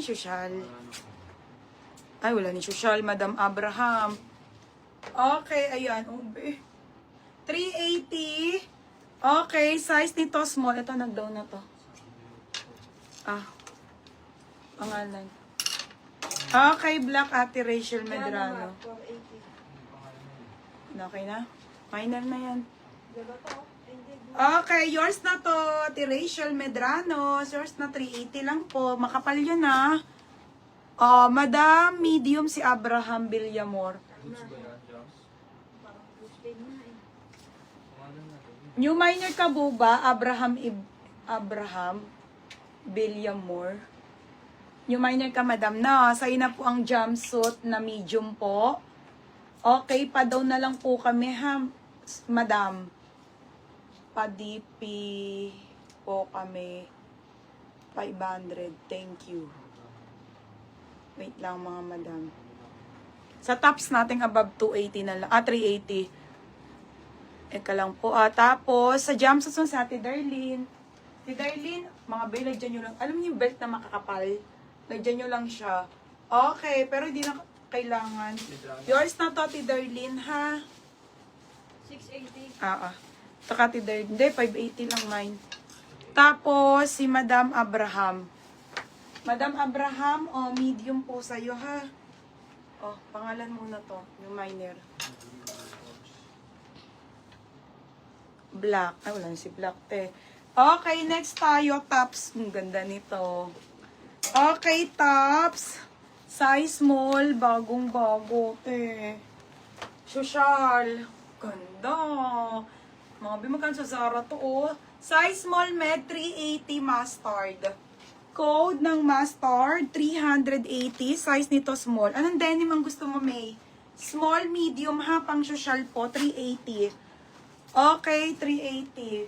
social. Ay, wala ni social, Madam Abraham. Okay, ayan. 380. Okay, size nito small. Ito, nag-down na to. Pangalan. Okay, black Ate Rachel Medrano. Okay na? Final na yan. Okay, yours na to, Ate Rachel Medrano. Yours na 380 lang po. Makapal yun na. Madam, medium si Abraham Villamor. New minor ka ba? Abraham Villamor. New minor ka, madam. Na, sa'yo na po ang jumpsuit na medium po. Okay, pa daw na lang po kami, ha, madam. Pa-DP po kami. 500. Thank you. Wait lang, mga madam. Sa tops natin above 280 na lang. 380. Eka lang po. Tapos, sa jumpsuit sa Ate Darlene. Si Darlene, mga bay, lagyan nyo lang. Alam niyo yung belt na makakapal? Lagyan nyo lang siya. Okay, pero hindi na kailangan. Yours na to, Ate Darlene, ha? 680. Saka Ate Darlene. Hindi, 580 lang mine. Tapos, si Madam Abraham. Madam Abraham, medium po sa'yo, ha? Pangalan muna to. Yung minor. Black. Ay, wala na si Black, te. Okay, next tayo. Tops. Ang ganda nito. Okay, tops. Size small. Bagong-bago, te. Social. Ganda. Mga bimakan sa Zara to, Size small, med 380 mustard. Code ng mustard, 380. Size nito small. Anong denim ang gusto mo, May? Small, medium, ha? Pang social po, 380. Okay, 380.